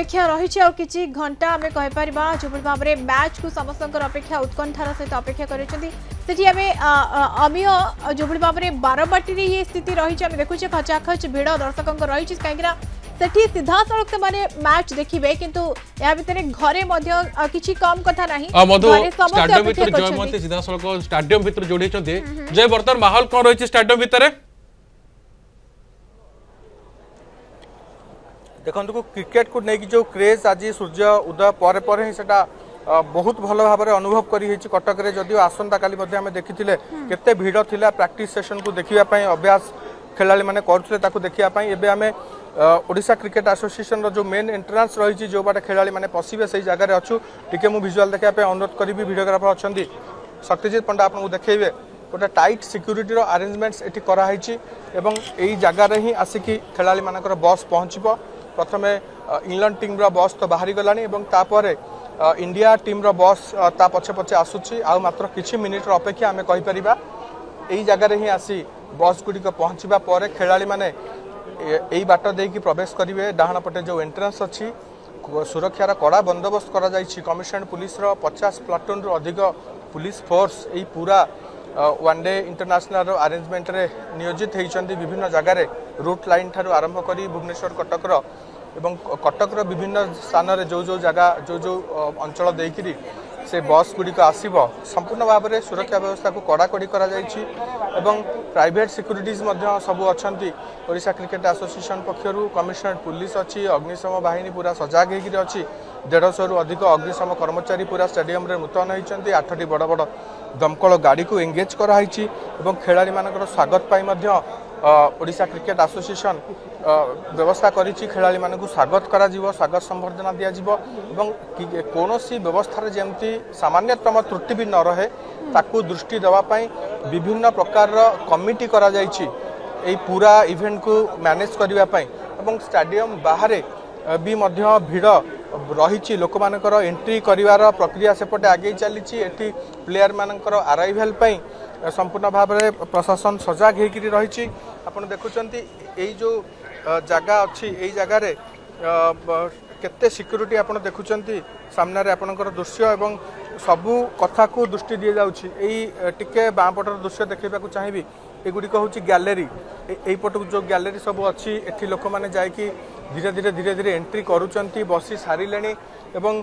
अपेक्षा रही किसी घंटा आम कहीपर जो भाव में मैच को समस्त अपेक्षा उत्कंठार सहित अपेक्षा करें अमीय जो भाव में बारबाटी ये स्थिति रही देखुचे खचाखच भिड़ दर्शकों रही कहीं सेठी सीधा सड़क मैंने मैच देखिए किंतु या भितर घरे किसी कम कथा नहीं सीधा सड़क स्टाडियम भितर जोड़ी जय बर्तमान माहौल कौन रही स्टाडियम भितर देखो क्रिकेट को लेकिन जो क्रेज आज सूर्य उदय पर ही सेटा बहुत भल भाव में अनुभव करी कटक रे जदियो आसंता काली देखी केते भिड़ थिला प्रैक्टिस सेशन को देखिया अभ्यास खेलाड़ी माने करथले ताकू देखिया एबे आमे ओडिशा क्रिकेट एसोसिएशन रो जो मेन एंट्रेंस रही जो बाटे खेलाड़ी माने पसिबे सही जगह रे अछु टिके मु विजुअल देखिया अनुरोध करी वीडियोग्राफर अछंदी शक्तिजीत पंडा आपन को देखैबे गोटे टाइट सिक्यूरीटी रो अरेंजमेंट्स एठी करा हैछि एवं एई जगह रे ही आसिकी खेलाड़ी मानकर बस पहुंचबो प्रथमे इंग्लैंड टीम रो बस तो बाहरी गलानी एवं तापरे इंडिया टीम रो बस ता पछे पछे आसुछि आ मात्र किछि मिनिट रो अपेक्षा आमे कहि परिबा एई जगह रे ही आसी बस गुडी को पहुंचबा परे खेलाड़ी माने एई बाट देकी प्रवेश करिवे डाहण पटे जो एंट्रेंस अछि सुरक्षार कड़ा बंदोबस्त करा जाइछि कमिशन पुलिस रो 50 प्लाटून रो अधिक पुलिस फोर्स एई पूरा वनडे इंटरनेशनल रो अरेंजमेंट रे नियोजित होइछन्ती विभिन्न जगह रे रूट लाइन थारु आरंभ करी भुवनेश्वर कटक रो एवं कटक रो विभिन्न स्थान रे जो जगह जो अंचल देकिरी से बस गुडी को आसीबो संपूर्ण भाव में सुरक्षा व्यवस्था को कड़ाकड़ी करा जाइछि एवं प्राइवेट सिक्यूरिटीज मध्य सब अछन्ती ओडिशा क्रिकेट एसोसिएशन पक्षरु कमिशनर पुलिस अछि अग्निशम बाहिनी पूरा सजाग हेकि अछि 150 रु अधिक अग्निशम कर्मचारी पूरा स्टेडियम रे मुतयन होइछन्ती 8टी बड़ बड़ दमकल गाड़ी को एंगेज करा हैछि एवं खेलाड़ी मानकर स्वागत पाई मध्य ओडिशा क्रिकेट एसोसिएशन व्यवस्था करिछि खेलाड़ी मानकु स्वागत करा जीवो स्वागत संबर्धना दिया जीवो एवं कोनोसी व्यवस्था रे जेमती सामान्यतम त्रुटि भी न रहे ताकू दृष्टि देवा पाई विभिन्न प्रकार कमिटी करा जाइछि एई पूरा इवेंट को मैनेज करिवा पाई एवं स्टेडियम बाहर भी मध्य भिड़ रही लोक मानकर एंट्री करिवार प्रक्रिया सेपटे आगे चली एटी प्लेयर मानकर अराइवल पाई संपूर्ण भाव में प्रशासन सजाग होकर रही आपड़ देखुंत यही जो जगह अच्छी यही जगार केते सिक्यूरीटी आप देखुंत सामने आपणकर दृश्य एवं सबू कथा को दृष्टि दी जाऊँगी टिके बाँपटर दृश्य देखा चाहिए एगुड़िक हूँ गैलेरी यहीपट जो गैलेरी सब अच्छी एठी लोक मैंने जाकि धीरे धीरे एंट्री करुँच बसी सारे एवं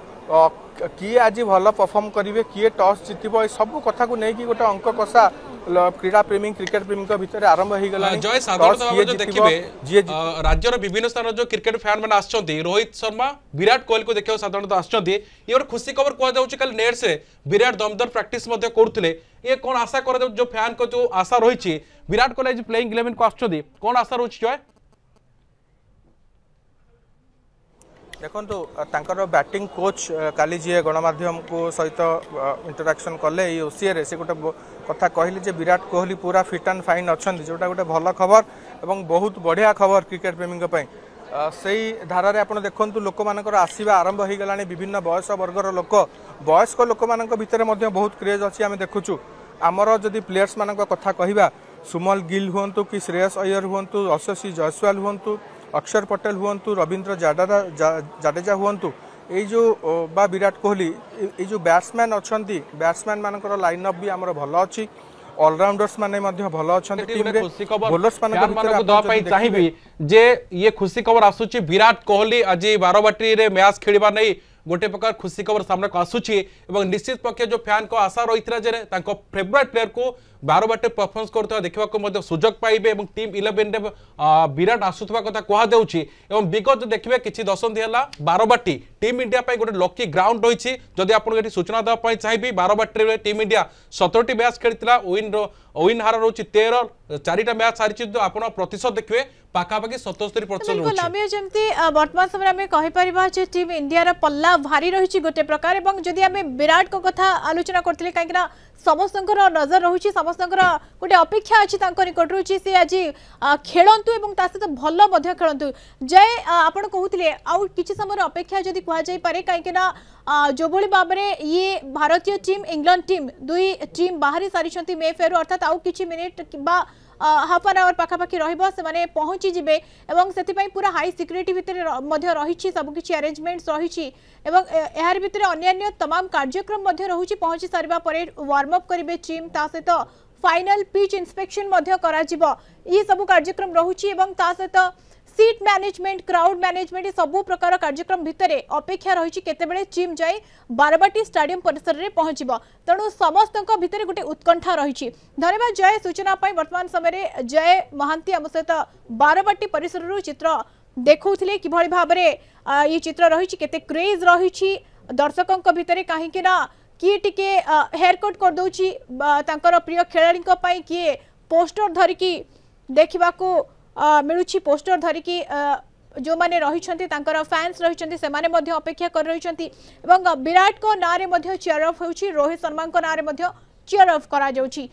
किए आज भल परफॉर्म करेंगे किए टॉस जीतब ये सब कथा को लेकिन गोटे अंक कषा क्रीड़ा प्रेमी क्रिकेट प्रेमी भितर आरंभ हो गला जय साधारण देखिए राज्यर विभिन्न स्थान जो क्रिकेट फैन मैंने आछंती रोहित शर्मा विराट कोहली को देखिए साधारण आछंती ये गोटे खुशी खबर कह जाउछि कल नेट से विराट दमदार प्रैक्टिस मध्य करथले ये कौन आशा कर जो फैन को जो आशा रही विराट कोहली आज प्लेइंग 11 को आछंती कौन आशा रही जय देखो बैटिंग कोच काली जी गणमाध्यम को सहित इंटराक्शन कले ओसीए से गोटे कथा कहली जे विराट कोहली पूरा फिट एंड फाइन अच्छा जोटा गोटे भल खबर और बहुत बढ़िया खबर क्रिकेट प्रेमी से धारा रे आपण देखंतु लोक मानकर आसीबा आरंभ हो गलानी विभिन्न बयस वर्गर लोक वयस्क लोक मानक भितर मध्य बहुत क्रेज अच्छी आम देखुचु आमर जदि प्लेयर्स मानक कथा कहवा सुमल गिल हुंतु कि श्रेयस अय्यर हुंतु यशस्वी जयसवाल हुंतु अक्षर पटेल हुंतु रविंद्र जाडेजा हुंतु ये जो बा विराट कोहली ये जो बैट्समैन अच्छा बैट्समैन मानकर लाइनअप भी आमर भल अच्छी ऑलराउंडर्स माने मध्य भल अच्छे टीम रे बोलर्स माने चाहिए जे ये खुशी खबर आसुची विराट कोहली आज बारबाटी रे मैच खेलिबा नहीं गोटे प्रकार खुशी खबर सामने को आसुची एवं निश्चित पक्ष जो फैन को आशा रही जे तांको फेवरेट प्लेयर को बारबाटी परफॉर्मेंस करता देखा सुजोग पाइबे एवं टीम 11 रे विराट आसुवा कथा कह देउची एवं विगत देखिए किसी दशंधि है बारबाटी टीम इंडिया गोटे लकी ग्राउंड रही जदि आपको सूचना देवाई चाहिए बारबाटी टीम इंडिया 17टी मैच खेलता विन हार रोचे 13 4टा मैच सारी तो आप प्रतिशत देखिए पाखापाखि 77% वर्तमान समय कहीपर टीम इंडिया पल्ला भारी रही गोटे प्रकार जदि आम विराट को कथा आलोचना करते कहीं समस्त नजर रही समस्त गोटे अपेक्षा अच्छी निकट रही सी आज खेलतु सहित भल खेलतु जय आप कहते आउ कि समय अपेक्षा जदि कहुपे कहीं जो भाई भाव में ये भारतीय टीम इंग्लैंड टीम दुई टीम बाहरी सारी मे फेर अर्थात आउ कि मिनिट कि हाफ एन आवर पाखापाखि रही पहुंची जिबे एवं से पूरा हाई सिक्यूरीटी भितर रही सबकि अरेंजमेंट्स रही यार भितर अन्य तमाम कार्यक्रम रही पहुंची सारा वार्म अप करेंगे टीम ता सहित फाइनल पिच इंस्पेक्शन ये सब कार्यक्रम रही सहित सीट मैनेजमेंट क्राउड मैनेजमेंट सबु प्रकार कार्यक्रम भितर अपेक्षा रही केतेबेले टीम जाए बारबाटी स्टाडियम परिसर में पहुंचब तेणु समस्त भितर गोटे उत्कंठा रही। धन्यवाद जय सूचना वर्तमान समय जय महांती आम सहित बारबाटी परिसर चित्र देखुले कि भाव में ये चित्र रही केते क्रेज रही दर्शकों भितर कहीं किए टिके हेयर कट कर दौची प्रिय खेलाड़ी किए पोस्टर धरिकी देखा मिलूची पोस्टर धरिकी जो माने रही फैंस रही से माने अपेक्षा कर रही विराट को नारे चेयर अफ हो रोहित शर्मा को नारे चेयर अफ करा जाउची।